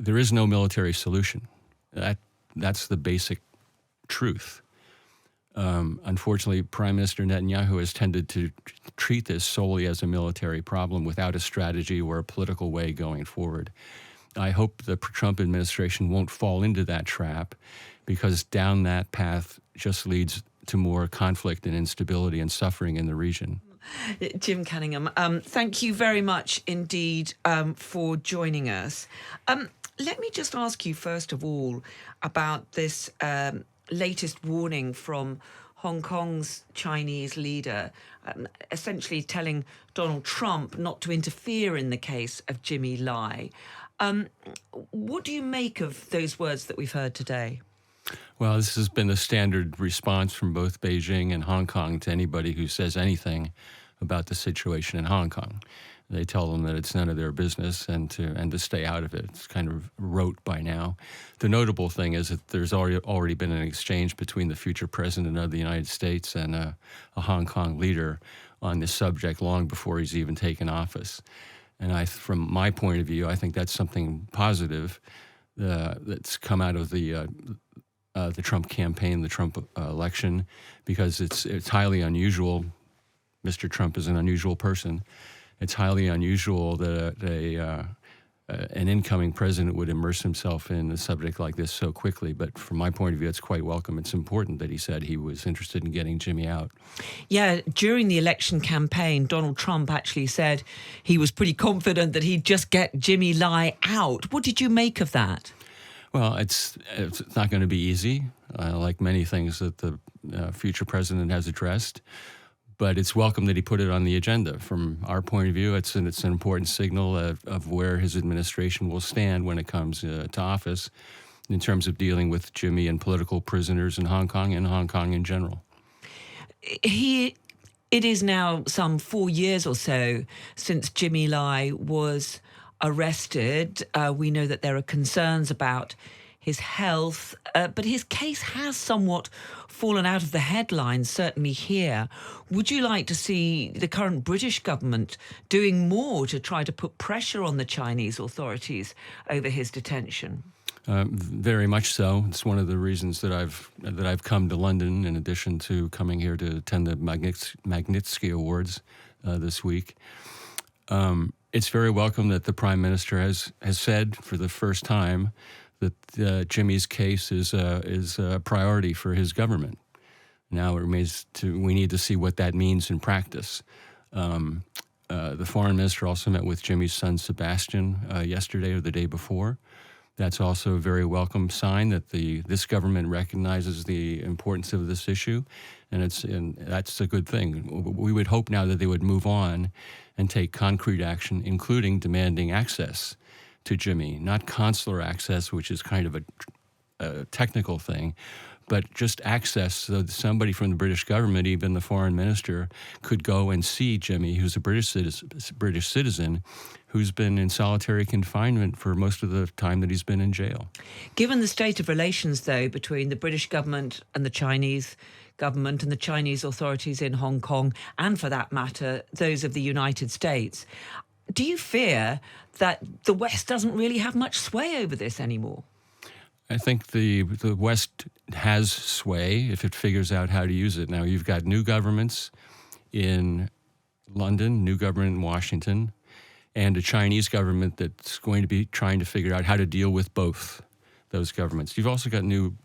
there is no military solution. That's the basic truth. Unfortunately, Prime Minister Netanyahu has tended to treat this solely as a military problem without a strategy or a political way going forward. I hope the Trump administration won't fall into that trap, because down that path just leads to more conflict and instability and suffering in the region. Jim Cunningham, thank you very much indeed for joining us. Let me just ask you, first of all, about this latest warning from Hong Kong's Chinese leader, essentially telling Donald Trump not to interfere in the case of Jimmy Lai. What do you make of those words that we've heard today? Well, this has been a standard response from both Beijing and Hong Kong to anybody who says anything about the situation in Hong Kong. They tell them that it's none of their business and to stay out of it. It's kind of rote by now. The notable thing is that there's already been an exchange between the future president of the United States and a Hong Kong leader on this subject long before he's even taken office. And from my point of view, I think that's something positive that's come out of the Trump campaign, the Trump election, because it's highly unusual. Mr. Trump is an unusual person. It's highly unusual that an incoming president would immerse himself in a subject like this so quickly. But from my point of view, it's quite welcome. It's important that he said he was interested in getting Jimmy out. Yeah, during the election campaign, Donald Trump actually said he was pretty confident that he'd just get Jimmy Lai out. What did you make of that? Well, it's not going to be easy, like many things that the future president has addressed. But it's welcome that he put it on the agenda. From our point of view, it's an important signal of where his administration will stand when it comes to office in terms of dealing with Jimmy and political prisoners in Hong Kong and Hong Kong in general. It is now some 4 years or so since Jimmy Lai was arrested. We know that there are concerns about his health, but his case has somewhat fallen out of the headlines, certainly here. Would you like to see the current British government doing more to try to put pressure on the Chinese authorities over his detention? Very much so. It's one of the reasons that I've come to London, in addition to coming here to attend the Magnitsky Awards this week. It's very welcome that the Prime Minister has said for the first time that Jimmy's case is a priority for his government. Now we need to see what that means in practice. The foreign minister also met with Jimmy's son Sebastian yesterday or the day before. That's also a very welcome sign that this government recognizes the importance of this issue, and that's a good thing. We would hope now that they would move on and take concrete action, including demanding access to Jimmy, not consular access, which is kind of a technical thing, but just access so that somebody from the British government, even the foreign minister, could go and see Jimmy, who's a British citizen, who's been in solitary confinement for most of the time that he's been in jail. Given the state of relations, though, between the British government and the Chinese government and the Chinese authorities in Hong Kong, and for that matter, those of the United States, do you fear that the West doesn't really have much sway over this anymore? I think the West has sway if it figures out how to use it. Now, you've got new governments in London, new government in Washington, and a Chinese government that's going to be trying to figure out how to deal with both those governments. You've also got new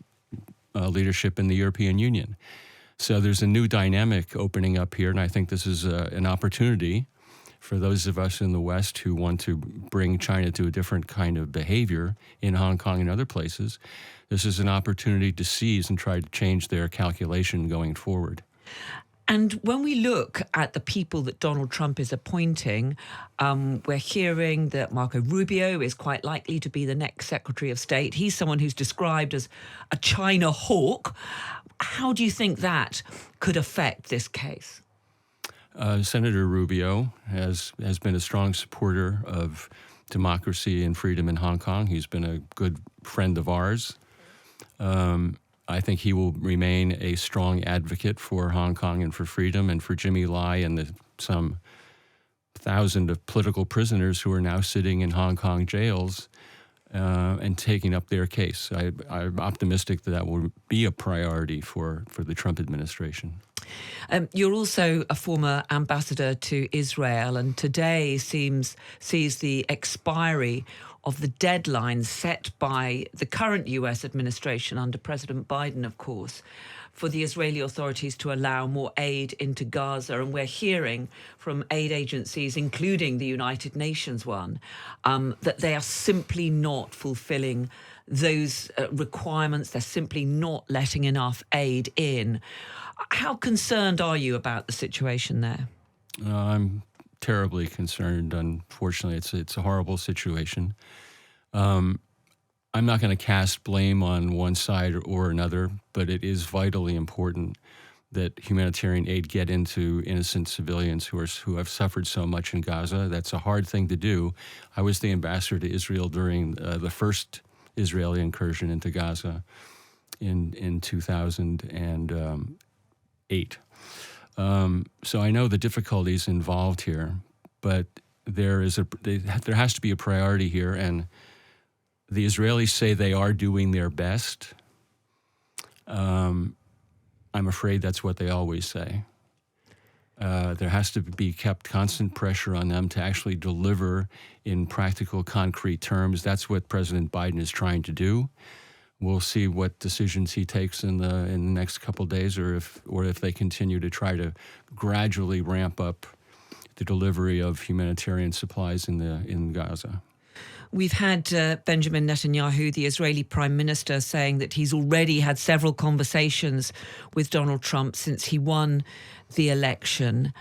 leadership in the European Union. So there's a new dynamic opening up here, and I think this is an opportunity for those of us in the West who want to bring China to a different kind of behavior in Hong Kong and other places. This is an opportunity to seize and try to change their calculation going forward. And when we look at the people that Donald Trump is appointing, we're hearing that Marco Rubio is quite likely to be the next Secretary of State. He's someone who's described as a China hawk. How do you think that could affect this case? Senator Rubio has been a strong supporter of democracy and freedom in Hong Kong. He's been a good friend of ours. I think he will remain a strong advocate for Hong Kong and for freedom and for Jimmy Lai and the some 1,000 of political prisoners who are now sitting in Hong Kong jails. and taking up their case. I'm optimistic that will be a priority for the Trump administration. You're also a former ambassador to Israel, and today sees the expiry of the deadline set by the current US administration under President Biden, of course, for the Israeli authorities to allow more aid into Gaza. And we're hearing from aid agencies, including the United Nations one, that they are simply not fulfilling those requirements. They're simply not letting enough aid in. How concerned are you about the situation there? I'm terribly concerned. Unfortunately, it's a horrible situation. I'm not going to cast blame on one side or another, but it is vitally important that humanitarian aid get into innocent civilians who have suffered so much in Gaza. That's a hard thing to do. I was the ambassador to Israel during the first Israeli incursion into Gaza in 2008. So I know the difficulties involved here, but there has to be a priority here, and the Israelis say they are doing their best. I'm afraid that's what they always say. There has to be kept constant pressure on them to actually deliver in practical, concrete terms. That's what President Biden is trying to do. We'll see what decisions he takes in the next couple of days, or if they continue to try to gradually ramp up the delivery of humanitarian supplies in Gaza. We've had Benjamin Netanyahu, the Israeli Prime Minister, saying that he's already had several conversations with Donald Trump since he won the election.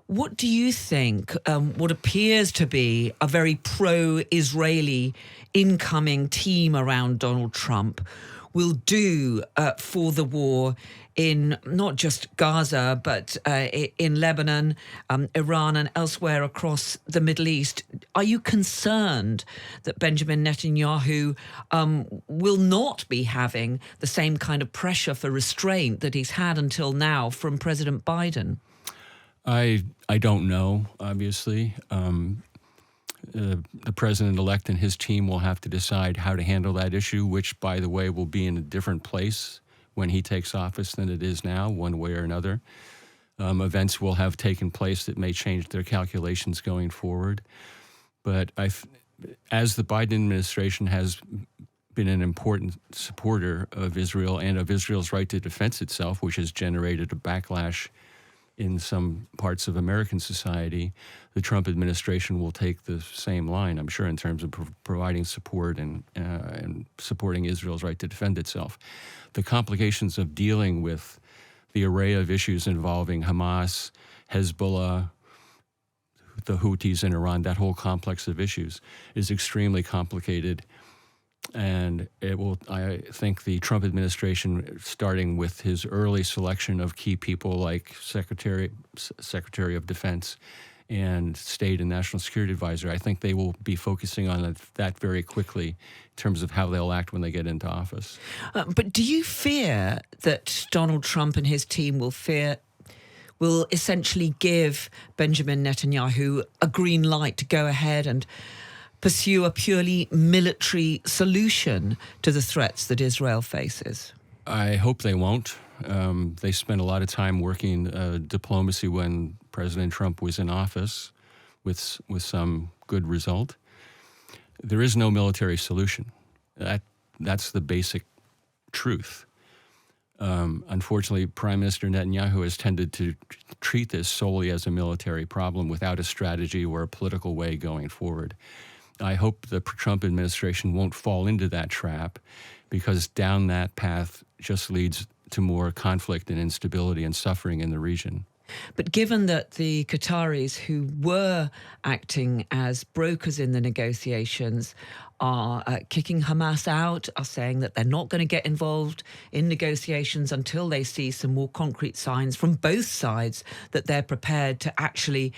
What do you think what appears to be a very pro-Israeli incoming team around Donald Trump will do for the war in not just Gaza, but in Lebanon, Iran, and elsewhere across the Middle East? Are you concerned that Benjamin Netanyahu will not be having the same kind of pressure for restraint that he's had until now from President Biden? I don't know, obviously. The president-elect and his team will have to decide how to handle that issue, which, by the way, will be in a different place when he takes office than it is now, one way or another. Events will have taken place that may change their calculations going forward. But as the Biden administration has been an important supporter of Israel and of Israel's right to defend itself, which has generated a backlash in some parts of American society, the Trump administration will take the same line, I'm sure, in terms of providing support and supporting Israel's right to defend itself. The complications of dealing with the array of issues involving Hamas, Hezbollah, the Houthis in Iran, that whole complex of issues is extremely complicated. And I think the Trump administration, starting with his early selection of key people like Secretary of Defense and State and National Security Advisor, I think they will be focusing on that very quickly in terms of how they'll act when they get into office. But do you fear that Donald Trump and his team will essentially give Benjamin Netanyahu a green light to go ahead and pursue a purely military solution to the threats that Israel faces? I hope they won't. They spent a lot of time working diplomacy when President Trump was in office with some good result. There is no military solution. That's the basic truth. Unfortunately, Prime Minister Netanyahu has tended to treat this solely as a military problem without a strategy or a political way going forward. I hope the Trump administration won't fall into that trap, because down that path just leads to more conflict and instability and suffering in the region. But given that the Qataris, who were acting as brokers in the negotiations, are kicking Hamas out, are saying that they're not going to get involved in negotiations until they see some more concrete signs from both sides that they're prepared to actually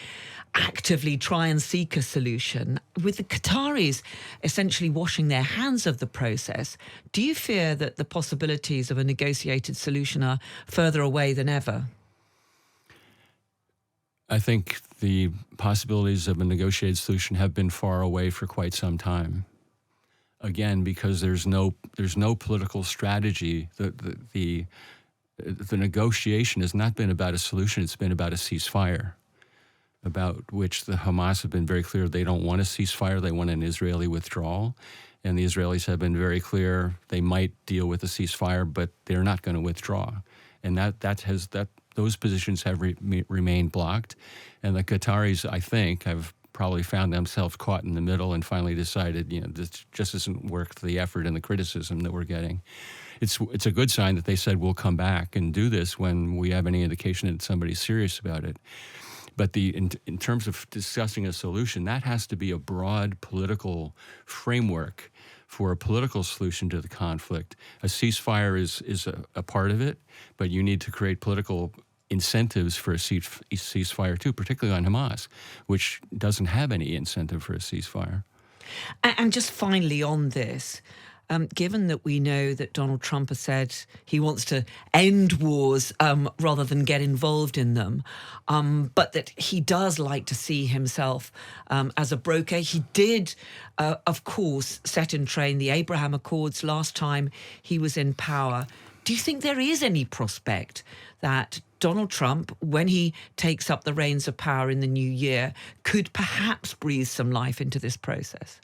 actively try and seek a solution, with the Qataris essentially washing their hands of the process, do you fear that the possibilities of a negotiated solution are further away than ever? I think the possibilities of a negotiated solution have been far away for quite some time. again, because there's no political strategy. The negotiation has not been about a solution; it's been about a ceasefire, about which the Hamas have been very clear they don't want a ceasefire; they want an Israeli withdrawal, and the Israelis have been very clear they might deal with a ceasefire, but they're not going to withdraw, and those positions have remained blocked, and the Qataris, I think, have probably found themselves caught in the middle and finally decided, this just isn't worth the effort and the criticism that we're getting. It's a good sign that they said we'll come back and do this when we have any indication that somebody's serious about it. But in terms of discussing a solution, that has to be a broad political framework for a political solution to the conflict. A ceasefire is a part of it, but you need to create political incentives for a ceasefire too, particularly on Hamas, which doesn't have any incentive for a ceasefire. And just finally on this, given that we know that Donald Trump has said he wants to end wars rather than get involved in them, but that he does like to see himself as a broker. He did, of course, set in train the Abraham Accords last time he was in power. Do you think there is any prospect that Donald Trump, when he takes up the reins of power in the new year, could perhaps breathe some life into this process?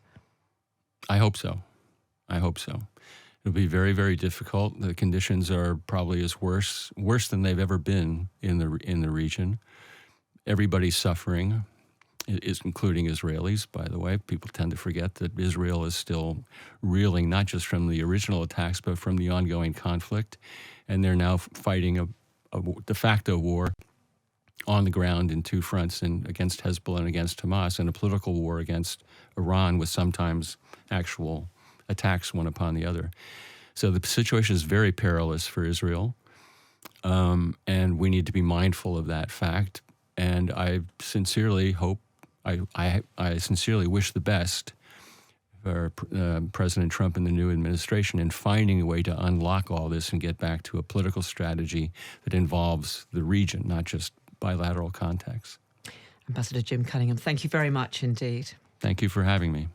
I hope so. It'll be very, very difficult. The conditions are probably worse than they've ever been in the region. Everybody's suffering, including Israelis, by the way. People tend to forget that Israel is still reeling, not just from the original attacks, but from the ongoing conflict. And they're now fighting a de facto war on the ground in two fronts, and against Hezbollah and against Hamas, and a political war against Iran with sometimes actual attacks one upon the other. So the situation is very perilous for Israel, and we need to be mindful of that fact. And I sincerely hope, I sincerely wish the best for President Trump and the new administration in finding a way to unlock all this and get back to a political strategy that involves the region, not just bilateral contacts. Ambassador Jim Cunningham, thank you very much indeed. Thank you for having me.